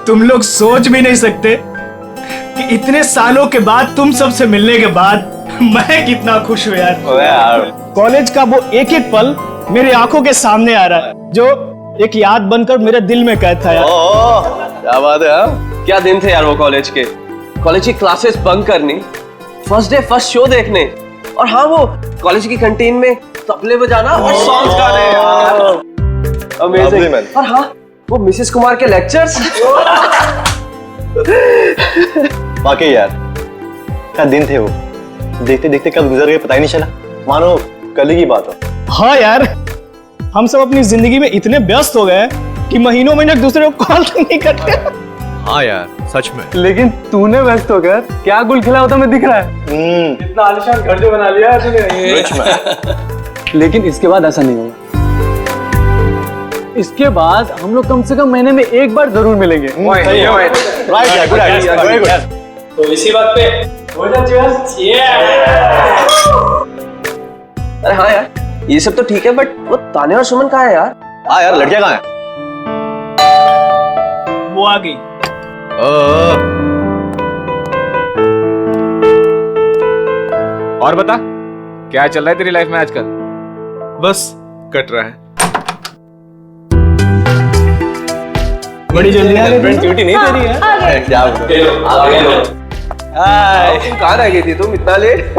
तुम लोग सोच भी नहीं सकते कि इतने सालों के बाद तुम सबसे मिलने के बाद मैं कितना खुश हूँ यार। कॉलेज का वो एक एक पल मेरी आंखों के सामने आ रहा है, जो एक याद बनकर मेरे दिल में कैद था यार। क्या बात है यार, क्या दिन थे यार वो कॉलेज के। कॉलेज की क्लासेस बंक करनी, फर्स्ट डे फर्स्ट शो देखने, और हाँ वो कॉलेज की कैंटीन में तबले बजाना और सॉन्ग्स गाने यार। अमेजिंग। और हाँ वो मिसेस कुमार के लेक्चर्स। वाकई यार क्या दिन थे वो, देखते देखते कब गुजर गए पता ही नहीं चला, मानो कल ही की बात हो। हाँ यार, हम सब अपनी जिंदगी में इतने व्यस्त हो गए कि महीनों महीने एक दूसरे को कॉल नहीं करते। हाँ यार सच में। लेकिन तूने व्यस्त होकर क्या गुल खिला होता मैं दिख रहा है। इतना आलीशान घर जो बना लिया तूने। लेकिन इसके बाद ऐसा नहीं होगा। इसके बाद हम लोग कम से कम महीने में एक बार जरूर मिलेंगे। राइट यार, गुड आइडिया, वेरी गुड। तो इसी बात पे हो जा चीयर्स। अरे हाँ यार ये सब तो ठीक है, बट वो तान्या और सुमन कहाँ है यार? हाँ यार, लड़कियां कहाँ हैं? वो आ गई। और बता क्या चल रहा है तेरी लाइफ में आजकल? बस कट रहा है। बड़ी जल्दी आ गई। ड्यूटी नहीं दे रही है क्या तुम कहाँ रह गई थी तुम इतना लेट?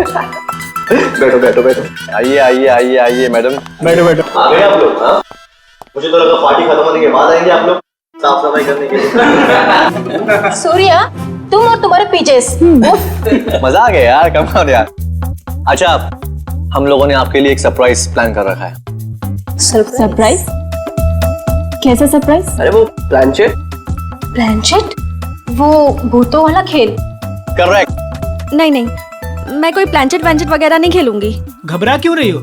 बैठो बैठो बैठो। आइए आइए आइए आइए मैडम, बैठो बैठो। आ गए आप लोग? हाँ, मुझे तो लगा पार्टी खत्म होने के बाद आएंगे आप लोग साफ सफाई करने के लिए। सूर्या, तुम और तुम्हारे पीजेस। मजा आ गया यार, कम ऑन यार। अच्छा, हम लोगों ने आपके लिए एक सरप्राइज प्लान कर रखा है। सरप्राइज? कैसा सरप्राइज? अरे वो प्लानचेट। प्लानचेट? वो भूतों वाला खेल? करेक्ट। नहीं नहीं, मैं कोई प्लानचेट वैंचेट वगैरह नहीं खेलूंगी। घबरा क्यों रही हो?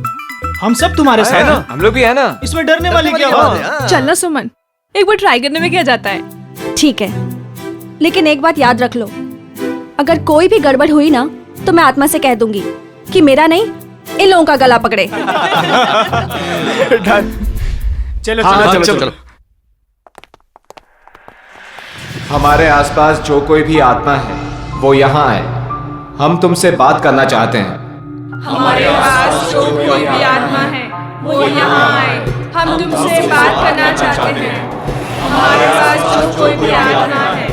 हम सब तुम्हारे साथ हैं। हम लोग भी है ना। इसमें डरने वाली क्या बात है? चलना सुमन, एक बार ट्राई करने में क्या जाता है। ठीक है, लेकिन एक बात याद रख लो, अगर कोई भी गड़बड़ हुई ना तो मैं आत्मा से कह दूंगी कि मेरा नहीं इन लोगों का गला पकड़े। चलो चलो चलो चलो। हमारे आसपास जो कोई भी आत्मा है वो यहाँ आए, हम तुमसे बात करना चाहते हैं। हमारे पास जो कोई भी आत्मा है वो यहाँ आए, हम तुमसे बात करना चाहते हैं। हमारे पास जो कोई भी आत्मा है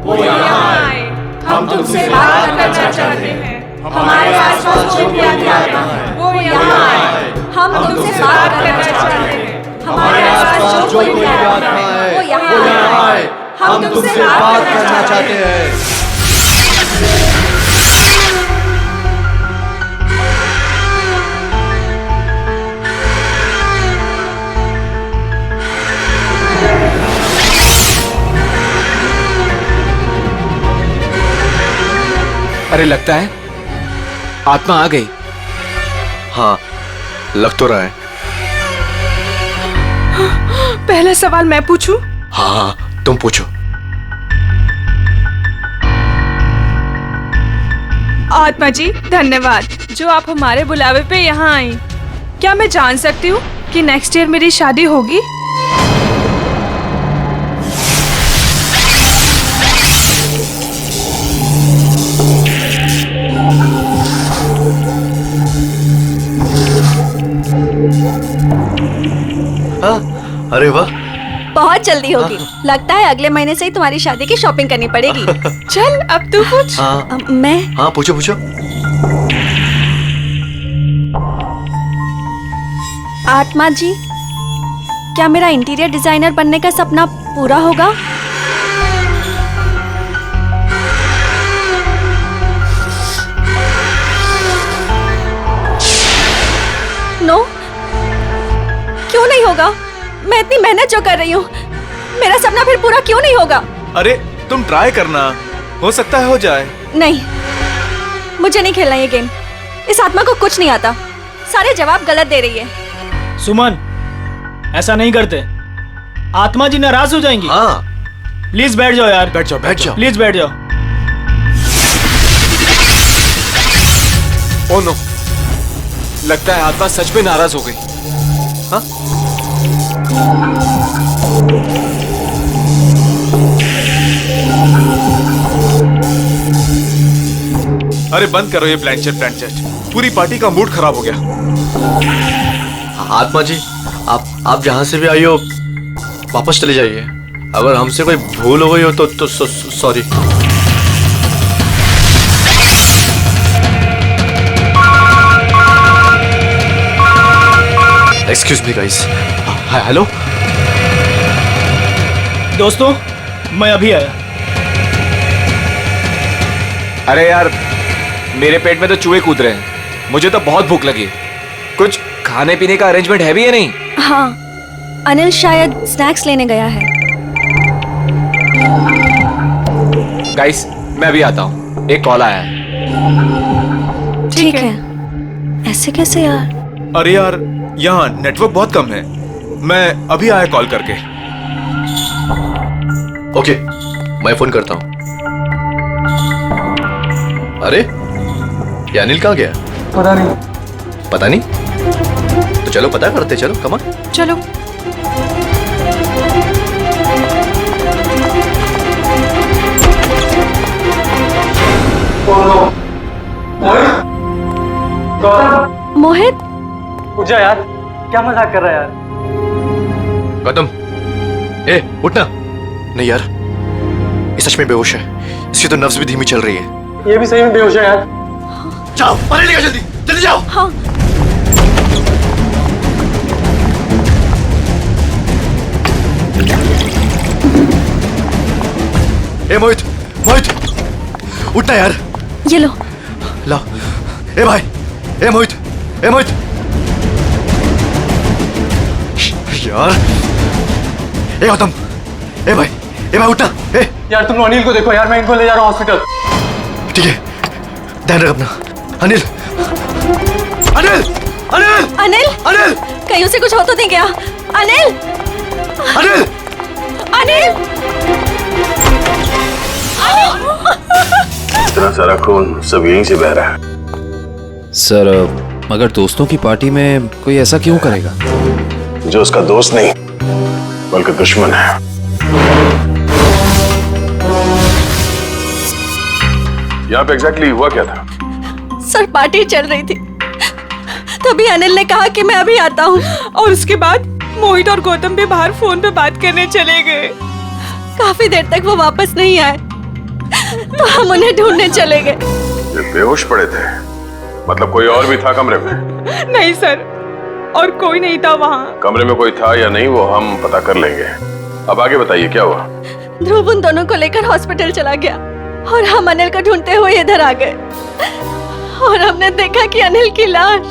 वो यहाँ आए, हम तुमसे बात करना चाहते हैं। हमारे पास जो भी आत्मा है वो यहाँ आए, हम तुमसे बात करना चाहते हैं। हमारे पास जो भी आत्मा है वो यहाँ आए, हम तुमसे बात करना चाहते हैं। अरे लगता है आत्मा आ गई। हाँ लग तो रहा है। पहला सवाल मैं पूछूं? हाँ हाँ तुम पूछो। आत्मा जी धन्यवाद जो आप हमारे बुलावे पे यहाँ आई। क्या मैं जान सकती हूँ कि नेक्स्ट ईयर मेरी शादी होगी? अरे वाह, बहुत जल्दी होगी। लगता है अगले महीने से ही तुम्हारी शादी की शॉपिंग करनी पड़ेगी। चल अब तू पूछ। हाँ मैं? हाँ पूछो पूछो। आत्मा जी, क्या मेरा इंटीरियर डिजाइनर बनने का सपना पूरा होगा? नो, क्यों नहीं होगा? मैं इतनी मेहनत जो कर रही हूँ, मेरा सपना फिर पूरा क्यों नहीं होगा? अरे तुम ट्राई करना, हो सकता है हो जाए। नहीं, मुझे नहीं खेलना ये गेम। इस आत्मा को कुछ नहीं आता, सारे जवाब गलत दे रही है। सुमन, ऐसा नहीं करते, आत्मा जी नाराज हो जाएंगी। हाँ प्लीज बैठ जाओ यार। बैठ जाओ बैठ जाओ। प्लीज बैठ जाओ। ओ नो, लगता है आत्मा सच में नाराज हो गई। हाँ अरे बंद करो ये प्लानचेट। पूरी पार्टी का मूड खराब हो गया। आत्मा जी, आप जहां से भी आई हो वापस चले जाइए। अगर हमसे कोई भूल हो गई हो तो sorry. Excuse me guys. Hello दोस्तों, मैं अभी आया। अरे यार, मेरे पेट में तो चूहे कूद रहे हैं। मुझे तो बहुत भूख लगी है। कुछ खाने पीने का अरेंजमेंट है भी या नहीं? हाँ, अनिल शायद स्नैक्स लेने गया है। गाइस, मैं अभी आता हूँ, एक कॉल आया है। ठीक है। ऐसे कैसे यार? अरे यार, यहाँ नेटवर्क बहुत कम है। मैं अभी आया कॉल करके। ओके, मैं फोन करता हूँ। अरे ये अनिल कहाँ गया? पता नहीं। पता नहीं? तो चलो पता करते, चलो कम ऑन। चलो। मोहित, उठ जा यार, क्या मजाक कर रहा है यार? गौतम, ए उठना। नहीं यार, ये सच में बेहोश है। इसकी तो नब्ज भी धीमी चल रही है। ये भी सही में बेहोश है यार। जाओ पानी लेकर, जल्दी जल्दी जाओ। हाँ। ए मोहित, मोहित उठना यार। ये लो। ला। ए भाई, ए मोहित, ए मोहित। यार, ए गौतम, ए भाई उठना। ए यार तुम अनिल को देखो यार, मैं इनको ले जा रहा हूँ हॉस्पिटल। ठीक है, ध्यान रख अपना। अनिल, अनिल, अनिल, अनिल, अनिल, कहीं उसे कुछ हो तो नहीं गया? अनिल, अनिल। अनिल। इतना सारा खून सब यहीं से बह रहा है। सर, मगर दोस्तों की पार्टी में कोई ऐसा क्यों करेगा? जो उसका दोस्त नहीं बल्कि दुश्मन है। यहाँ पे एग्जैक्टली हुआ क्या था? सर, पार्टी चल रही थी, तभी अनिल ने कहा कि मैं अभी आता हूँ। और उसके बाद मोहित और गौतम भी बाहर फोन पे बात करने चले गए। काफी देर तक वो वापस नहीं आए, तो हम उन्हें ढूंढने चले गए। ये बेहोश पड़े थे, मतलब कोई और भी था कमरे में? नहीं सर, और कोई नहीं था वहाँ। कमरे में कोई था या नहीं वो हम पता कर लेंगे। अब आगे बताइए क्या हुआ? ध्रुव उन दोनों को लेकर हॉस्पिटल चला गया और हम अनिल को ढूंढते हुए इधर आ गए और हमने देखा कि अनिल की लाश।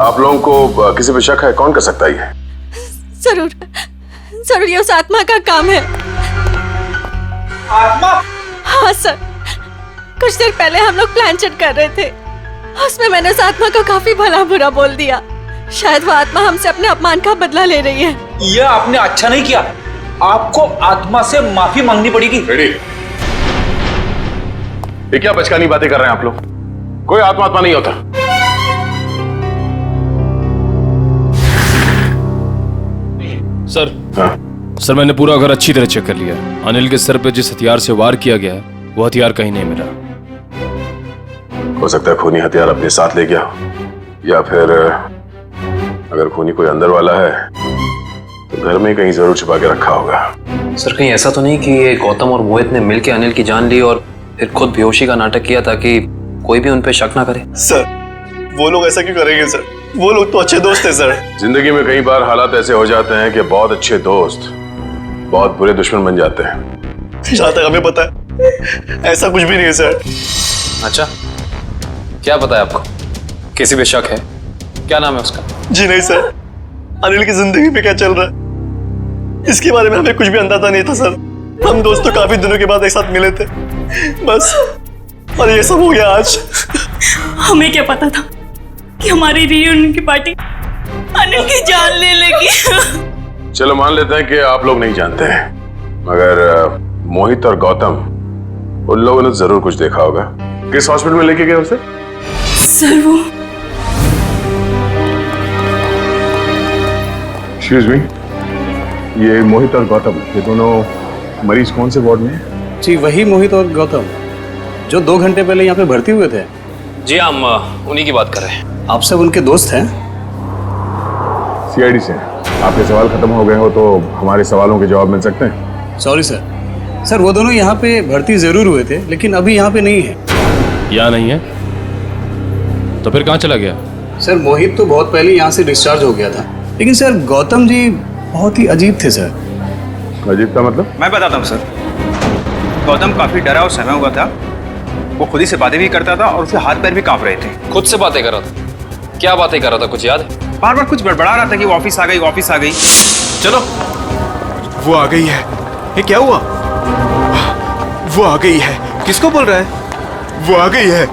आप लोगों को किसी पे शक है? कौन कर सकता है ये? जरूर जरूर ये उस आत्मा का काम है। आत्मा? हाँ सर, कुछ देर पहले हम लोग प्लानचेट कर रहे थे, उसमें मैंने उस आत्मा को काफी भला बुरा बोल दिया। शायद वो आत्मा हमसे अपने अपमान का बदला ले रही है। ये आपने अच्छा नहीं किया, आपको आत्मा से माफी मांगनी पड़ेगी। रेडी? ये क्या बचकानी बातें कर रहे हैं आप लोग? कोई आत्मा नहीं होता। सर, हाँ? सर मैंने पूरा घर अच्छी तरह चेक कर लिया। अनिल के सर पे जिस हथियार से वार किया गया है वो हथियार कहीं नहीं मिला। हो सकता है खूनी हथियार अपने साथ ले गया, या फिर अगर खूनी कोई अंदर वाला है तो घर में कहीं जरूर छुपा के रखा होगा। सर, कहीं ऐसा तो नहीं कि ये गौतम और मोहित ने मिलकर अनिल की जान ली और फिर खुद बेहोशी का नाटक किया ताकि कोई भी उन पे शक ना करे? सर, वो लोग ऐसा क्यों करेंगे सर? वो लोग तो अच्छे दोस्त हैं सर। जिंदगी में कई बार हालात ऐसे हो जाते हैं कि बहुत अच्छे दोस्त बहुत बुरे दुश्मन बन जाते हैं। जहाँ तक हमें पता है ऐसा कुछ भी नहीं है सर। अच्छा, क्या पता है आपको? किसी पे शक है? क्या नाम है उसका? जी नहीं सर, अनिल की जिंदगी में क्या चल रहा है इसके बारे में हमें कुछ भी अंदाजा नहीं था सर। हम दोस्त तो काफी दिनों के बाद एक साथ मिले थे बस, और ये सब हो गया आज। हमें क्या पता था कि हमारी रियूनियन की पार्टी अनिल की जान ले लेगी। चलो मान लेते हैं कि आप लोग नहीं जानते हैं, मगर मोहित और गौतम उन लोगों ने जरूर कुछ देखा होगा। किस हॉस्पिटल में लेके गए उसे? सर, वो एक्सक्यूज मी, ये मोहित और गौतम, ये दोनों मरीज कौन से वार्ड में हैं? जी वही मोहित और गौतम जो 2 घंटे पहले यहाँ पे भर्ती हुए थे। जी हम उन्हीं की बात कर रहे हैं। आप सब उनके दोस्त हैं? सीआईडी से। आपके सवाल खत्म हो गए हो तो हमारे सवालों के जवाब मिल सकते हैं? सॉरी सर, वो दोनों यहाँ पे भर्ती जरूर हुए थे लेकिन अभी यहाँ पे नहीं है। यहाँ नहीं है तो फिर कहाँ चला गया? सर मोहित तो बहुत पहले यहाँ से डिस्चार्ज हो गया था, लेकिन सर गौतम जी बहुत ही अजीब थे सर। अजीब का मतलब? मैं बताता हूँ सर। गौतम काफी डरा और सहमा हुआ था। वो खुद ही से बातें भी करता था और उसके हाथ पैर भी कांप रहे थे। खुद से बातें कर रहा था? क्या बातें कर रहा था, कुछ याद है? बार बार कुछ बड़बड़ा रहा था कि वो ऑफिस आ गई, ऑफिस आ गई। चलो, वो आ गई है। ये क्या हुआ? वो आ गई है। किसको बोल रहा है? वो आ गई है।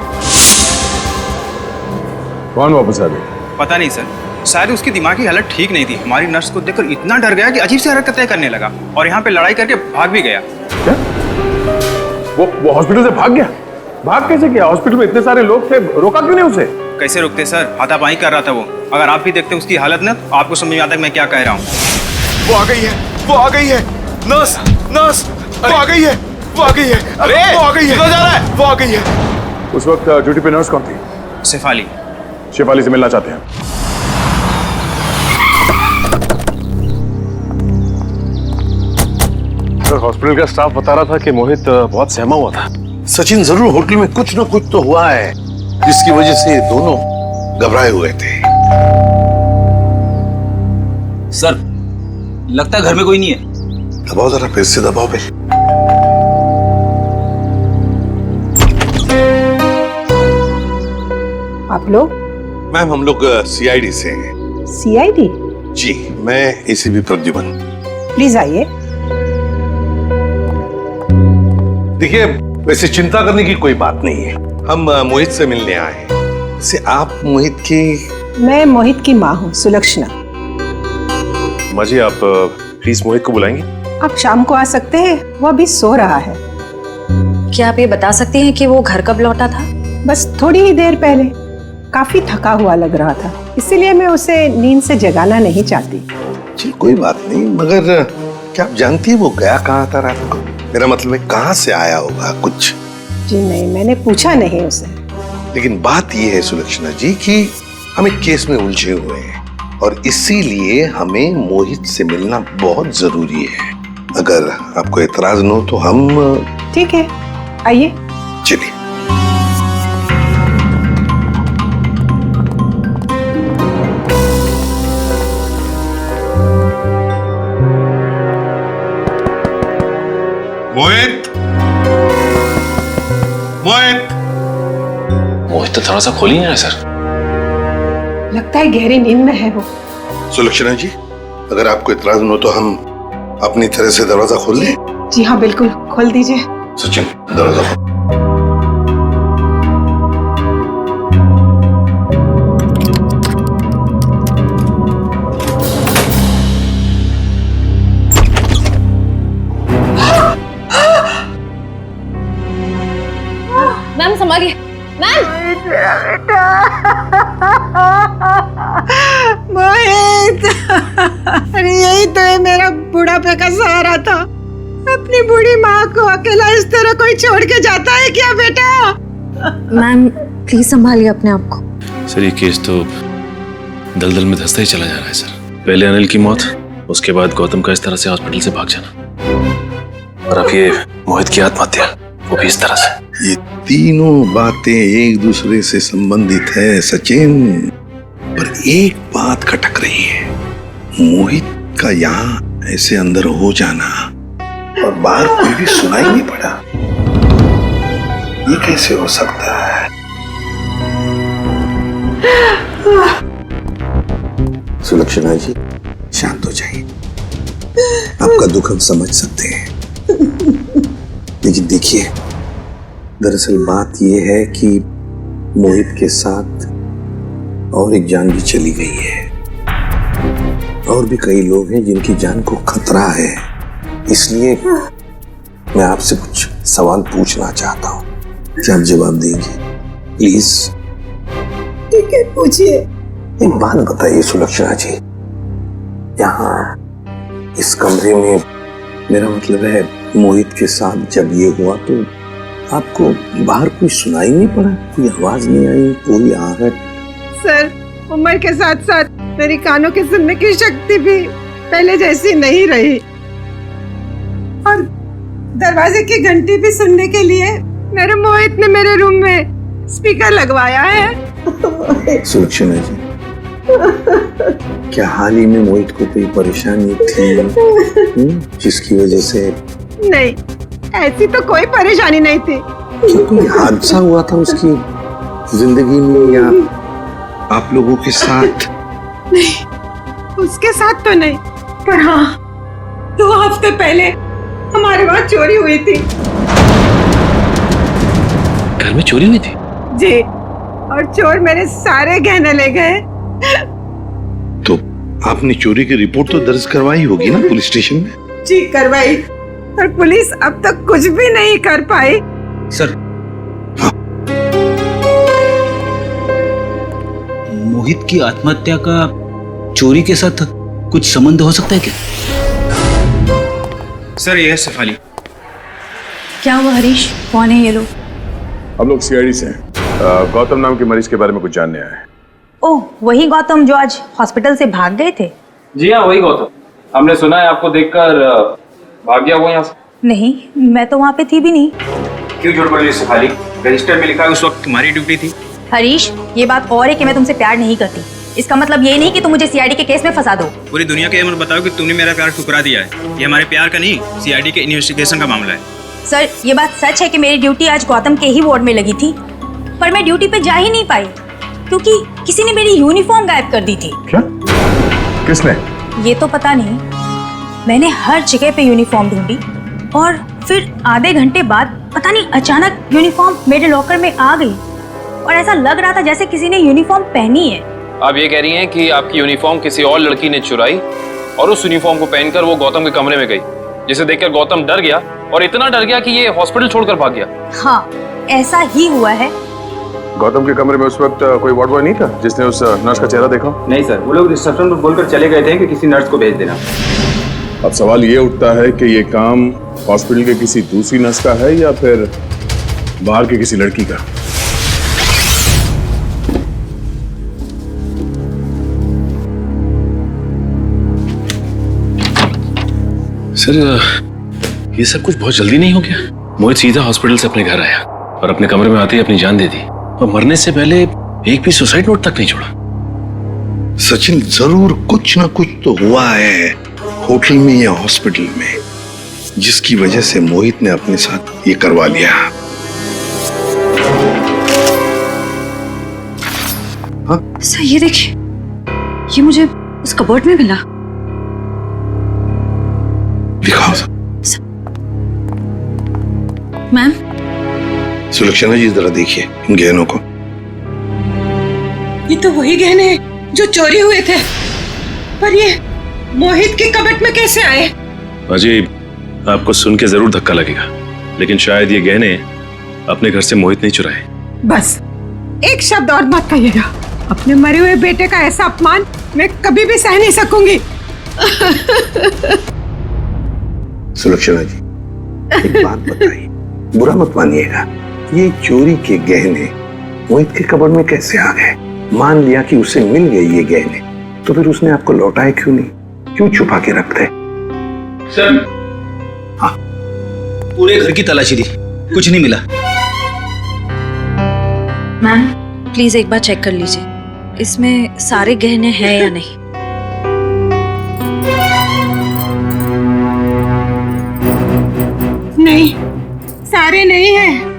कौन वापस आ गई? पता नहीं सर, शायद उसकी दिमागी हालत ठीक नहीं थी। हमारी नर्स को देखकर इतना डर गया कि अजीब सी हरकतें करने लगा और यहाँ पे लड़ाई करके भाग भी गया। क्या? वो हॉस्पिटल से भाग गया? भाग कैसे गया? हॉस्पिटल में इतने सारे लोग थे, रोका क्यों नहीं उसे? कैसे रुकते सर, हाथापाई कर रहा था वो। अगर आप भी देखते उसकी हालत ना, तो आपको समझ में आता है मैं क्या कह रहा हूँ। वो आ गई है, वो आ गई है। नर्स, नर्स, वो आ गई है, वो आ गई है। अरे वो आ गई है, जा रहा है, वो आ गई है। उस वक्त ड्यूटी पे नर्स कौन थी? शेफाली। शेफाली से मिलना चाहते हैं। हॉस्पिटल का स्टाफ बता रहा था कि मोहित बहुत सहमा हुआ था। सचिन, जरूर होटल में कुछ न कुछ तो हुआ है जिसकी वजह से दोनों घबराए हुए थे। सर लगता है घर में कोई नहीं है। दबाओ जरा, फिर से दबाओ पे। आप लोग? मैम हम लोग सीआईडी से हैं। सीआईडी? जी, मैं एसीपी प्रद्युमन। प्लीज आइए। देखिए, वैसे चिंता करने की कोई बात नहीं है। हम मोहित से मिलने आए हैं। से आप मोहित की? मैं मोहित की माँ हूँ, सुलक्षणा। माँ जी, आप प्लीज मोहित को बुलाएंगे? आप शाम को आ सकते हैं, वो अभी सो रहा है। क्या आप ये बता सकती हैं कि वो घर कब लौटा था? बस थोड़ी ही देर पहले। काफी थका हुआ लग रहा था, इसीलिए मैं उसे नींद से जगाना नहीं चाहती। जी कोई बात नहीं, मगर क्या आप जानती है वो गया कहाँ था रात को? मेरा मतलब है कहाँ से आया होगा कुछ? जी नहीं, मैंने पूछा नहीं उसे। लेकिन बात ये है सुलक्षणा जी कि हम एक केस में उलझे हुए हैं और इसीलिए हमें मोहित से मिलना बहुत जरूरी है। अगर आपको एतराज न हो तो हम... ठीक है, आइए। चलिए। मोहित, मोहित, मोहित तो दरवाजा खोल ही नहीं रहा सर। लगता है गहरी नींद में है वो। सुलक्षणा जी, अगर आपको इतराज न हो तो हम अपनी तरह से दरवाजा खोल लें? जी हाँ, बिल्कुल खोल दीजिए। सचिन, दरवाजा खोल। Ma'am संभालिए, ma'am. मोहित, अरे यही तो है मेरा बुढ़ापे का सहारा था। अपनी बूढ़ी माँ को अकेला इस तरह कोई छोड़ के जाता है क्या बेटा? मैम प्लीज संभालिए अपने आप को। सर ये केस तो दलदल में धंसता ही चला जा रहा है सर। पहले अनिल की मौत, उसके बाद गौतम का इस तरह से हॉस्पिटल से भाग जाना, और अब ये मोहित की आत्महत्या, वो भी इस तरह से। ये तीनों बातें एक दूसरे से संबंधित है सचिन, पर एक बात खटक रही है। मोहित का यहाँ ऐसे अंदर हो जाना और बाहर कोई भी सुनाई नहीं पड़ा, ये कैसे हो सकता है? सुलक्षणा जी, शांत हो जाइए। आपका दुख हम समझ सकते हैं, लेकिन देखिए, दरअसल बात यह है कि मोहित के साथ और एक जान भी चली गई है, और भी कई लोग हैं जिनकी जान को खतरा है। इसलिए मैं आपसे कुछ सवाल पूछना चाहता हूँ, क्या आप जवाब देंगे प्लीज? ठीक है, पूछिए। एक बात बताइए सुलक्षणा जी, यहाँ इस कमरे में, मेरा मतलब है मोहित के साथ जब ये हुआ तो आपको बाहर कोई सुनाई नहीं पड़ा? कोई आवाज नहीं आई, कोई आहट? सर, उम्र के साथ साथ मेरी कानों की सुनने की शक्ति भी पहले जैसी नहीं रही, और दरवाजे की घंटी भी सुनने के लिए मेरे मोहित ने मेरे रूम में स्पीकर लगवाया है। सुलक्षणा जी, क्या हाल ही में मोहित को कोई परेशानी थी जिसकी वजह से? नहीं, ऐसी तो कोई परेशानी नहीं थी। क्या कोई हादसा हुआ था उसकी जिंदगी में या आप लोगों के साथ? नहीं, उसके साथ तो नहीं, पर हाँ 2 हफ्ते पहले हमारे वहाँ चोरी हुई थी। घर में चोरी हुई थी? जी, और चोर मेरे सारे गहने ले गए। तो आपने चोरी की रिपोर्ट तो दर्ज करवाई होगी ना पुलिस स्टेशन में? जी करवाई, पर पुलिस अब तक कुछ भी नहीं कर पाई। सर, मोहित की आत्महत्या का चोरी के साथ कुछ संबंध हो सकता है क्या? सर, ये है शेफाली। क्या हुआ हरीश? कौन है ये लोग? हम लोग सीआईडी से हैं। गौतम नाम के मरीज के बारे में कुछ जानने आए हैं। ओह, वही गौतम जो आज हॉस्पिटल से भाग गए थे? जी हाँ, वही गौतम। हमने सुना है आपको देखकर भाग गया वो यहाँ से। नहीं, मैं तो वहाँ पे थी भी नहीं। क्यों झूठ बोल रही है शेफाली? रजिस्टर में लिखा है उस वक्त तुम्हारी ड्यूटी थी। हरीश, ये बात और है कि मैं तुमसे प्यार नहीं करती। इसका मतलब ये नहीं कि तुम मुझे सीआईडी के केस में फंसा दो। पूरी दुनिया के ये मत बताओ कि तुमने मेरा प्यार ठुकरा दिया है। ये हमारे प्यार का नहीं, सीआईडी के इन्वेस्टिगेशन का मामला है। सर, ये बात सच है कि मेरी ड्यूटी आज गौतम के ही वार्ड में लगी थी, पर मैं ड्यूटी पे जा ही नहीं पाई क्योंकि किसी ने मेरी यूनिफॉर्म गायब कर दी थी। क्या? किसने? ये तो पता नहीं। मैंने हर जगह पे यूनिफॉर्म ढूंढी और फिर आधे घंटे बाद पता नहीं अचानक यूनिफॉर्म मेरे लॉकर में आ गई और ऐसा लग रहा था जैसे किसी ने यूनिफॉर्म पहनी है। आप ये कह रही हैं कि आपकी यूनिफॉर्म किसी और लड़की ने चुराई और उस यूनिफॉर्म को पहनकर वो गौतम के कमरे में गई, जिसे देखकर गौतम डर गया और इतना डर गया कि ये हॉस्पिटल छोड़कर भाग गया। हाँ, ऐसा ही हुआ है। गौतम के कमरे में उस वक्त कोई वार्ड बॉय नहीं था जिसने उस नर्स का चेहरा देखा? नहीं सर, वो लोग रिसेप्शन पर बोलकर चले गए थे कि किसी नर्स को भेज देना। अब सवाल ये उठता है कि ये काम हॉस्पिटल के किसी दूसरी नर्स का है या फिर बाहर की किसी लड़की का? सर, ये सब कुछ बहुत जल्दी नहीं हो गया? मोहित सीधा हॉस्पिटल से अपने घर आया और अपने कमरे में आते ही अपनी जान दे दी और मरने से पहले एक भी सुसाइड नोट तक नहीं छोड़ा। सचिन, जरूर कुछ ना कुछ तो हुआ है होटल में या हॉस्पिटल में जिसकी वजह से मोहित ने अपने साथ ये करवा लिया। हाँ? सर, ये देखिए, ये मुझे उस कबर्ड में मिला। दिखाओ। मैम। सुलक्षणा जी, जरा देखिए इन गहनों को। ये तो वही गहने जो चोरी हुए थे, पर ये मोहित के कबर्ड में कैसे आए? अजीब, आपको सुन के जरूर धक्का लगेगा, लेकिन शायद ये गहने अपने घर से मोहित नहीं चुराए। बस एक शब्द और मत कहिएगा। अपने मरे हुए बेटे का ऐसा अपमान मैं कभी भी सह नहीं सकूंगी। सुलक्षणा जी, एक बात बताइए, बुरा मत मानिएगा, ये चोरी के गहने मोहित के कबर्ड में कैसे आ गए? मान लिया कि उसे मिल गए ये गहने, तो फिर उसने आपको लौटाए क्यों नहीं? क्यों छुपा के रखते? सर, हाँ, पूरे घर की तलाशी दी, कुछ नहीं मिला। मैम, प्लीज एक बार चेक कर लीजिए, इसमें सारे गहने हैं या नहीं। नहीं, सारे नहीं हैं।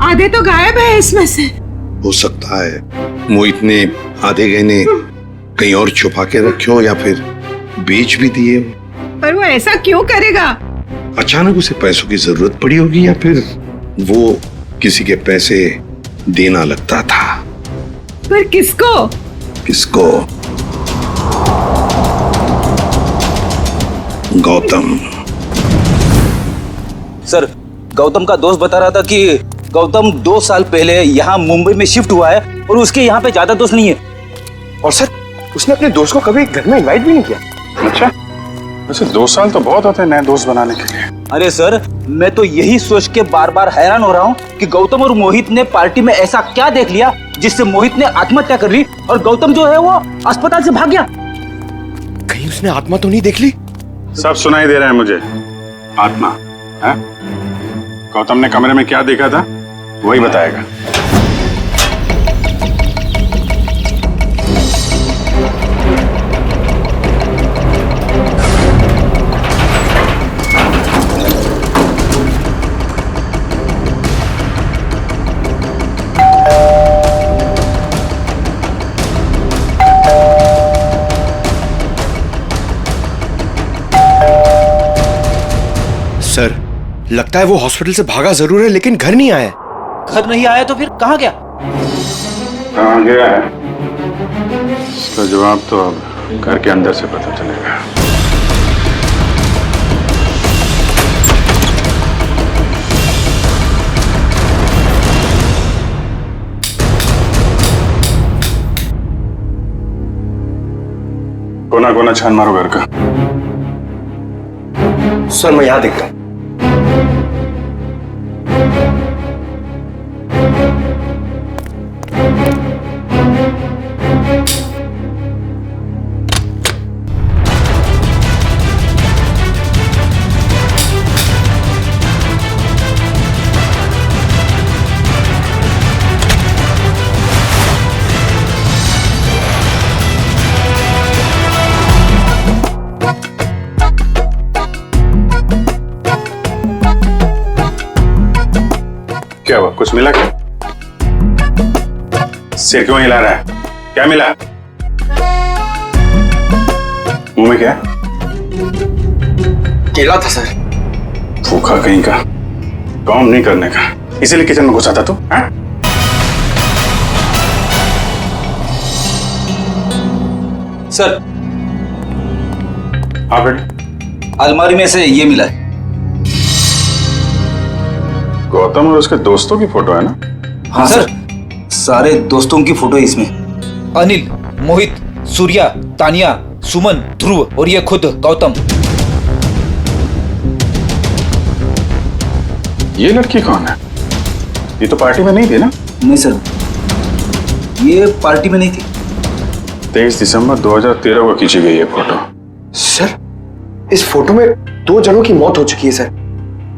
आधे तो गायब है इसमें से। हो सकता है मोहित ने आधे गहने कहीं और छुपा के रखे हो या फिर बेच भी दिए। पर वो ऐसा क्यों करेगा? अचानक उसे पैसों की जरूरत पड़ी होगी या फिर वो किसी के पैसे देना लगता था। पर किसको? किसको? गौतम। सर, गौतम का दोस्त बता रहा था कि गौतम 2 साल पहले यहाँ मुंबई में शिफ्ट हुआ है और उसके यहाँ पे ज्यादा दोस्त नहीं है। और सर, उसने अपने दोस्त को कभी घर में इनवाइट भी नहीं किया। अच्छा, वैसे 2 साल तो बहुत होते हैं नए दोस्त बनाने के लिए। अरे सर, मैं तो यही सोच के बार बार हैरान हो रहा हूँ कि गौतम और मोहित ने पार्टी में ऐसा क्या देख लिया जिससे मोहित ने आत्महत्या कर ली और गौतम जो है वो अस्पताल से भाग गया। कहीं उसने आत्मा तो नहीं देख ली? सब सुनाई दे रहा है मुझे। आत्मा है? गौतम ने कमरे में क्या देखा था वही बताएगा। सर, लगता है वो हॉस्पिटल से भागा जरूर है लेकिन घर नहीं आया। घर नहीं आया तो फिर कहाँ गया? कहाँ गया है इसका जवाब तो अब घर के अंदर से पता चलेगा। कोना कोना छान मारो घर का। सर मैं यहां देखता हूं। क्या हुआ, कुछ मिला क्या? सिर क्यों हिला रहा है? क्या मिला? मुंह में क्या? केला था सर। भूखा कहीं का, काम नहीं करने का, इसीलिए किचन में घुसा था तू? हाँ? सर, हाँ बेटे। अलमारी में से ये मिला है। गौतम और उसके दोस्तों की फोटो है ना? हाँ सर, सारे दोस्तों की फोटो है इसमें। अनिल, मोहित, सूर्या, तानिया, सुमन, ध्रुव और ये खुद गौतम। ये लड़की कौन है? ये तो पार्टी में नहीं थी ना? नहीं सर, ये पार्टी में नहीं थी। 23 दिसंबर 2013 को खींची गई है फोटो। सर, इस फोटो में 2 जनों की मौत हो चुकी है सर।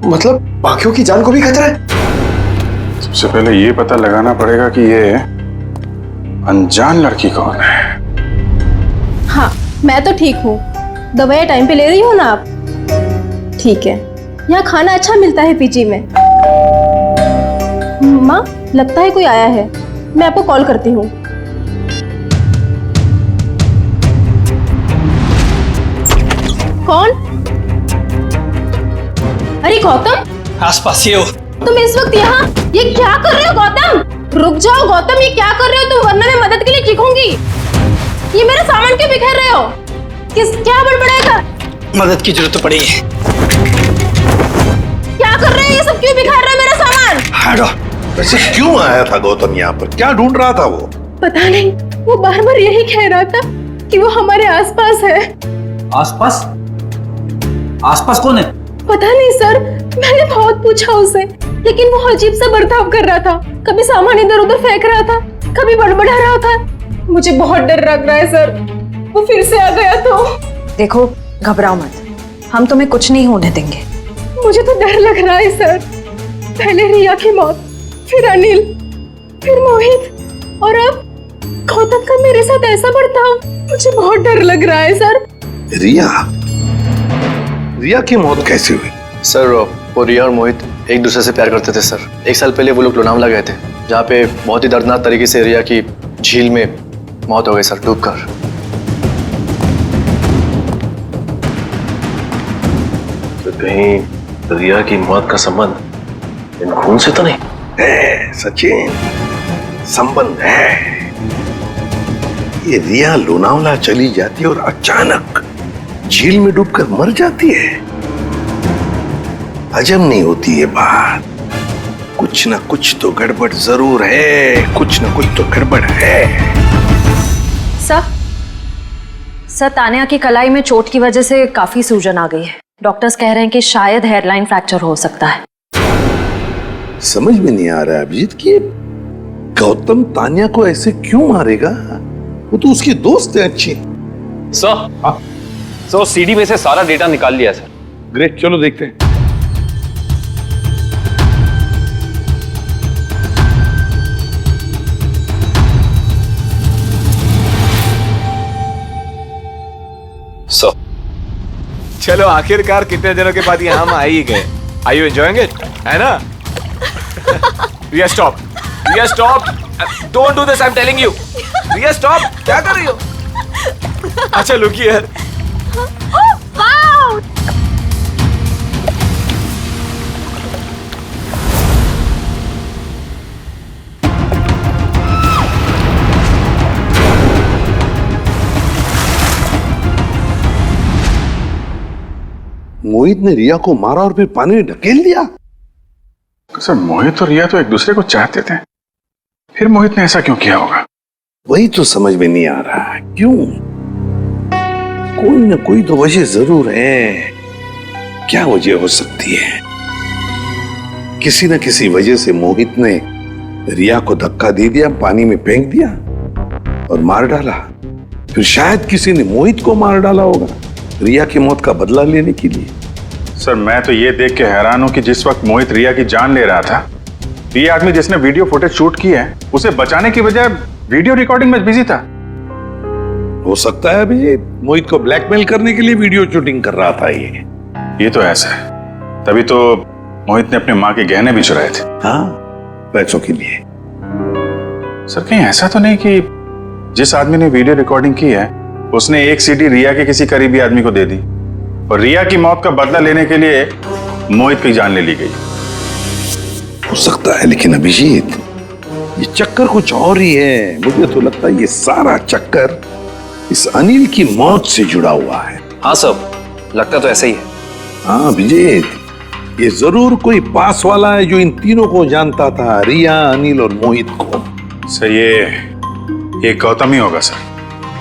मतलब बाकियों की जान को भी खतरा है। सबसे पहले ये पता लगाना पड़ेगा कि ये अनजान लड़की कौन है। हाँ, मैं तो ठीक हूँ। दवाइयाँ टाइम पे ले रही हो ना आप? ठीक है। यहाँ खाना अच्छा मिलता है पीजी में। माँ, लगता है कोई आया है। मैं आपको कॉल करती हूँ। कौन? अरे गौतम, आसपास ये हो। तुम इस वक्त यहाँ ये क्या कर रहे हो गौतम? रुक जाओ गौतम, ये क्या कर रहे हो तुम, वरना मैं मदद के लिए चीखूंगी। ये मेरा सामान क्यों बिखेर रहे हो? क्या बड़बड़ाएगा? मदद की जरूरत पड़ी है। क्या कर रहे हो? ये सब क्यों बिखेर रहे हो मेरा सामान? हटो। वैसे क्यों आया था गौतम यहाँ पर? क्या ढूंढ रहा था वो? पता नहीं, वो बार बार यही कह रहा था कि वो हमारे आसपास है। आसपास? आसपास कौन है? पता नहीं सर, मैंने बहुत पूछा उसे, लेकिन वो अजीब सा बर्ताव कर रहा था। कभी सामान इधर उधर फेंक रहा था, कभी बड़बड़ा रहा था। मुझे बहुत डर लग रहा है सर, वो फिर से आ गया तो। देखो, घबराओ मत, हम तुम्हें कुछ नहीं होने देंगे। मुझे तो डर लग रहा है सर। पहले रिया की मौत, फिर अनिल, फिर मोहित और अब गौतम का मेरे साथ ऐसा बर्ताव। मुझे बहुत डर लग रहा है सर। रिया की मौत कैसे हुई? सर, वो रिया और मोहित एक दूसरे से प्यार करते थे सर। 1 साल पहले वो लोग लोनावला गए थे, जहाँ पे बहुत ही दर्दनाक तरीके से रिया की झील में मौत हो गई सर, डूबकर। तो कहीं रिया की मौत का संबंध इन खून से तो नहीं है? सचिन, संबंध है। ये रिया लोनावला चली जाती और अचानक झील में डूबकर मर जाती है। हजम नहीं होती ये बात। कुछ ना कुछ तो गड़बड़ जरूर है, कुछ ना कुछ तो गड़बड़ है। सर, सर, तान्या की कलाई में चोट की वजह से काफी सूजन आ गई है। डॉक्टर्स कह रहे हैं कि शायद हेयरलाइन फ्रैक्चर हो सकता है। समझ में नहीं आ रहा है अभिजीत कि गौतम तान्या को ऐसे क्यों मारेगा? वो तो उसकी दोस्त है अच्छी। सर सीडी में से सारा डेटा निकाल लिया सर। ग्रेट, चलो देखते हैं। चलो आखिरकार कितने दिनों के बाद यहाँ हम आ ही गए। Are you enjoying it? है ना? Riya, stop. Riya, stop. Don't do this. I'm telling you. Riya, stop. क्या कर रही हो? अच्छा look here. मोहित ने रिया को मारा और फिर पानी में ढकेल दिया। सर मोहित और रिया तो एक दूसरे को चाहते थे, फिर मोहित ने ऐसा क्यों किया होगा? वही तो समझ में नहीं आ रहा, क्यों? कोई ना कोई तो वजह जरूर है। क्या वजह हो सकती है? किसी ना किसी वजह से मोहित ने रिया को धक्का दे दिया, पानी में फेंक दिया और मार डाला। फिर शायद किसी ने मोहित को मार डाला होगा रिया की मौत का बदला लेने के लिए। सर मैं तो ये देख के हैरान हूं कि जिस वक्त मोहित रिया की जान ले रहा था, ये आदमी जिसने वीडियो फुटेज शूट की है उसे बचाने की बजाय वीडियो रिकॉर्डिंग में बिजी था। हो सकता है अभी मोहित को ब्लैकमेल करने के लिए वीडियो शूटिंग कर रहा था। ये तो ऐसा है, तभी तो मोहित ने अपने माँ के गहने भी चुराए थे। हाँ, पैसों के लिए। सर कहीं ऐसा तो नहीं कि जिस आदमी ने वीडियो रिकॉर्डिंग की है उसने एक सीडी रिया के किसी करीबी आदमी को दे दी और रिया की मौत का बदला लेने के लिए मोहित की जान ले ली गई? हो सकता है, लेकिन अभिजीत ये चक्कर कुछ और ही है। मुझे तो लगता है ये सारा चक्कर इस अनिल की मौत से जुड़ा हुआ है। हाँ सब लगता तो ऐसा ही है। हाँ अभिजीत, ये जरूर कोई पास वाला है जो इन तीनों को जानता था, रिया, अनिल और मोहित को। सर ये गौतम ही होगा सर।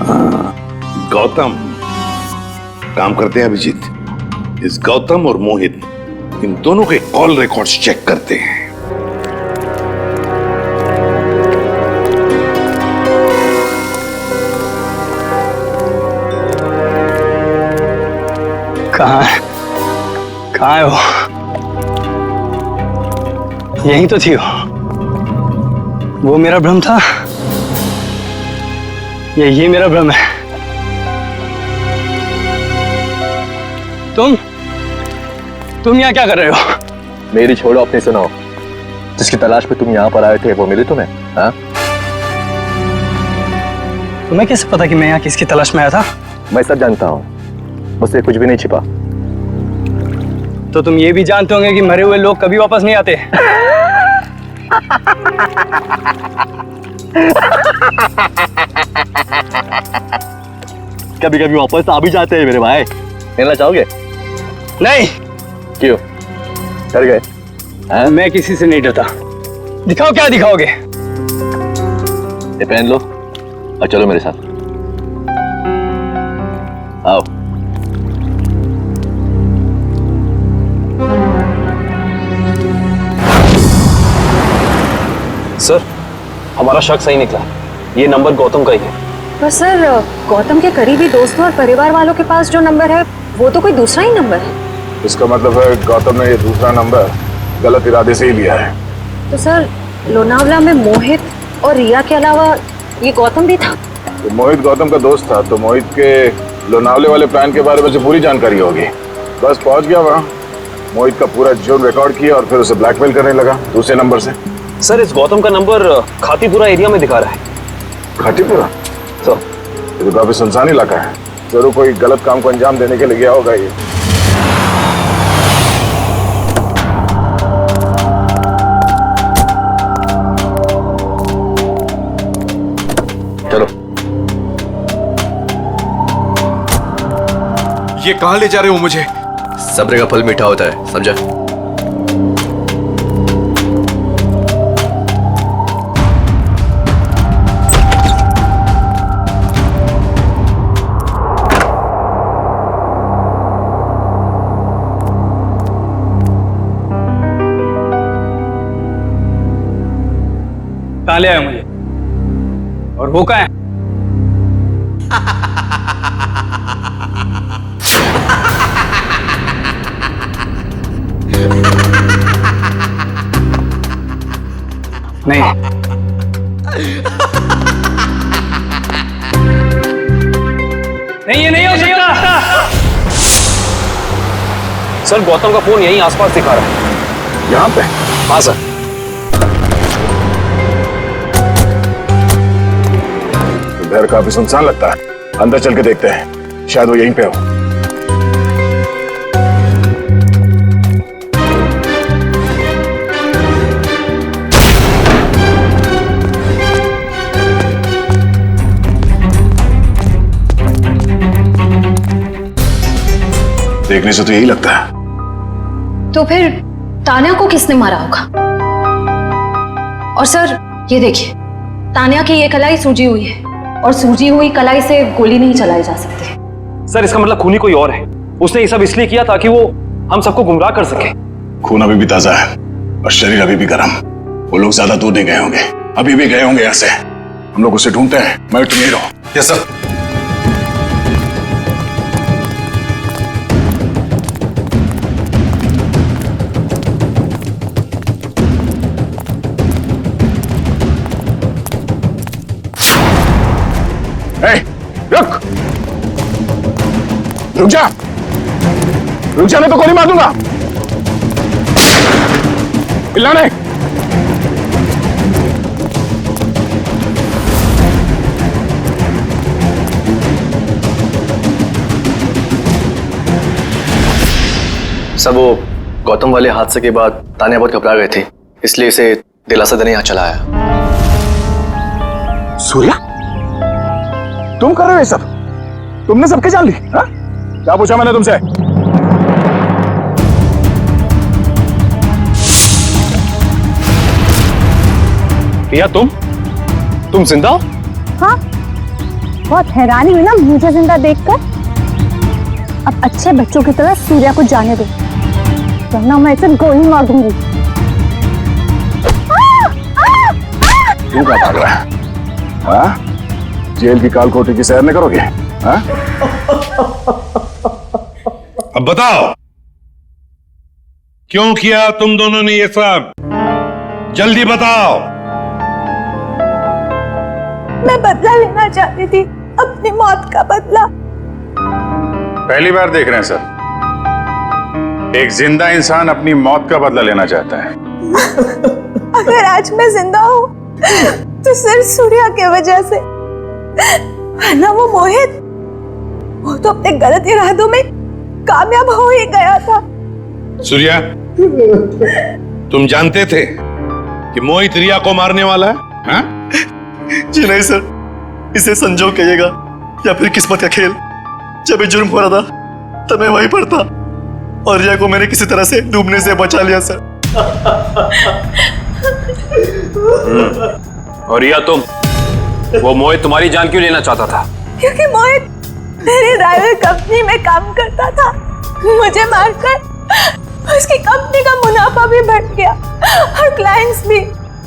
हाँ गौतम। काम करते हैं अभिजीत, इस गौतम और मोहित इन दोनों के कॉल रिकॉर्ड्स चेक करते हैं। कहाँ है वो? यही तो थी वो मेरा भ्रम था या ये मेरा भ्रम है? तुम यहाँ क्या कर रहे हो? मेरी छोड़ो, अपनी सुनाओ। जिसकी तलाश में तुम यहाँ पर आए थे वो मिली तुम्हें? हाँ? तुम्हें कैसे पता कि मैं यहाँ किसकी तलाश में आया था? मैं सब जानता हूँ, मुझसे कुछ भी नहीं छिपा। तो तुम ये भी जानते होंगे कि मरे हुए लोग कभी वापस नहीं आते। कभी कभी वापस आ भी जाते हैं मेरे भाई। मिलना चाहोगे? नहीं। क्यों? डर गए? मैं किसी से नहीं डरता। दिखाओ क्या दिखाओगे? ये पहन लो और चलो मेरे साथ। आओ। सर हमारा शक सही निकला, ये नंबर गौतम का ही है। पर सर, गौतम के करीबी दोस्तों और परिवार वालों के पास जो नंबर है वो तो कोई दूसरा ही नंबर है। इसका मतलब है गौतम ने ये दूसरा नंबर गलत इरादे से ही लिया है। तो सर लोनावला में मोहित और रिया के अलावा ये गौतम भी था? तो मोहित गौतम का दोस्त था, तो मोहित के लोनावले वाले प्लान के बारे में पूरी जानकारी होगी। बस पहुंच गया वहाँ, मोहित का पूरा जोन रिकॉर्ड किया और फिर उसे ब्लैकमेल करने लगा दूसरे नंबर से। सर इस गौतम का नंबर खातीपुरा एरिया में दिखा रहा है। खातीपुरा? सर ये तो काफी सुनसान इलाका है, जरूर कोई गलत काम को अंजाम देने के लिए गया होगा ये। चलो। ये कहां ले जा रहे हो मुझे? सब्र का फल मीठा होता है, समझा? कहाँ ले आए मुझे? और वो कहाँ है? नहीं, ये नहीं हो सकता। सर गौतम का फोन यहीं आसपास दिखा रहा है। यहाँ पे? हाँ सर। घर काफी सुनसान लगता है, अंदर चल के देखते हैं, शायद वो यहीं पे हो। देखने से तो यही लगता है। तो फिर तान्या को किसने मारा होगा? और सर ये देखिए, तान्या की ये कलाई सूजी हुई है और सूजी हुई कलाई से गोली नहीं चलाई जा सकती। सर इसका मतलब खूनी कोई और है। उसने ये सब इसलिए किया ताकि वो हम सबको गुमराह कर सके। खून अभी भी ताजा है और शरीर अभी भी गर्म। वो लोग ज्यादा दूर नहीं गए होंगे, अभी भी गए होंगे यहाँ से। हम लोग उसे ढूंढते हैं। मैं तुम नहीं रहो। Yes sir. रुक जा, रुक जा, मैं तो गोली मार दूंगा। चिल्लाने। सब वो गौतम वाले हादसे के बाद तान्या बहुत घबरा गए थे, इसलिए इसे दिलासा देने यहाँ चला आया। सूर्या, तुम कर रहे हो ये सब? तुमने सबके जान ली? हाँ? क्या पूछा मैंने तुमसे? रिया, तुम जिंदा हो? हाँ, बहुत हैरानी हुई ना मुझे जिंदा देखकर। अब अच्छे बच्चों की तरह सूर्या को जाने दो, वरना मैं इसे गोली मार दूंगी। तू क्या भाग रहा है? हाँ? जेल की कालकोठी की सैर न करोगे? हाँ? अब बताओ, क्यों किया तुम दोनों ने ये सब? जल्दी बताओ। मैं बदला लेना चाहती थी, अपनी मौत का बदला। पहली बार देख रहे हैं सर, एक जिंदा इंसान अपनी मौत का बदला लेना चाहता है। अगर आज मैं जिंदा हूँ तो सिर्फ सूर्या की वजह से, वरना वो मोहित, वो तो अपने गलत इरादों में कामयाब हो ही गया था। सूर्या, तुम जानते थे कि मोहित रिया को मारने वाला है? हाँ? जी नहीं सर, इसे संजोग कहिएगा या फिर किस्मत का खेल। जब ये जुर्म हो रहा था तब मैं वहीं पर था और रिया को मैंने किसी तरह से डूबने से बचा लिया सर। और रिया, वो मोहित तुम्हारी जान क्यों लेना चाहता था? क्योंकि मोहित मेरी ड्राइवर कंपनी में काम करता था। मुझे मारकर उसकी कंपनी का मुनाफा भी बढ़ गया और क्लाइंट्स भी,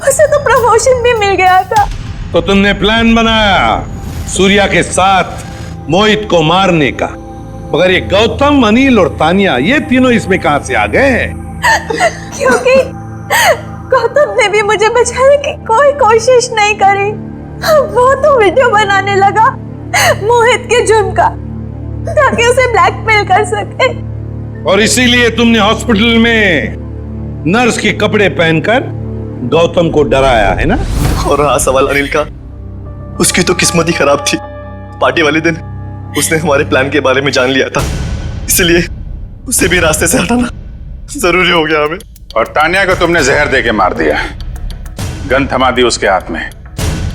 उसे तो प्रमोशन भी मिल गया था। तो तुमने प्लान बनाया सूर्या के साथ मोहित को मारने का, मगर ये गौतम, अनिल और तान्या, ये तीनों इसमें कहां से आ गए? क्योंकि गौतम ने भी मुझे बचाने की कोई कोशिश नहीं करी। वो तो वीडियो बनाने लगा मोहित के जुर्म का, ताकि उसे ब्लैकमेल कर सके। और इसीलिए तुमने हॉस्पिटल में नर्स के कपड़े पहनकर गौतम को डराया है ना? और रहा सवाल अनिल का, उसकी तो किस्मत ही खराब थी। पार्टी वाले दिन उसने हमारे प्लान के बारे में जान लिया था, इसलिए उसे भी रास्ते से हटाना जरूरी हो गया हमें। और तान्या को तुमने जहर देके मार दिया, गन थमा दी उसके हाथ में,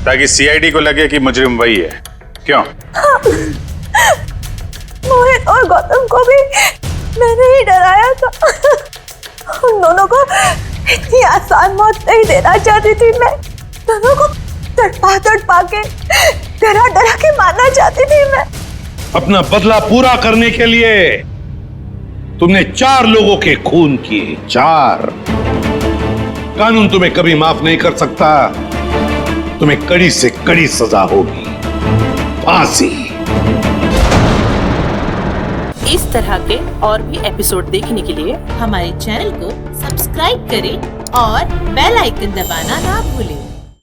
ताकि सीआईडी को लगे कि मुजरिम वही है। क्यों? मोहित और गौतम को भी मैंने ही डराया था। उन दोनों को इतनी आसान मौत नहीं देना चाहती थी मैं। दोनों को तड़पा के, डरा के मारना चाहती थी मैं। अपना बदला पूरा करने के लिए तुमने 4 लोगों के खून किए, 4। कानून तुम्हें कभी माफ नहीं कर सकता। तुम्हें कड़ी से कड़ी सजा होगी, फांसी। इस तरह के और भी एपिसोड देखने के लिए हमारे चैनल को सब्सक्राइब करें और बेल आइकन दबाना ना भूलें।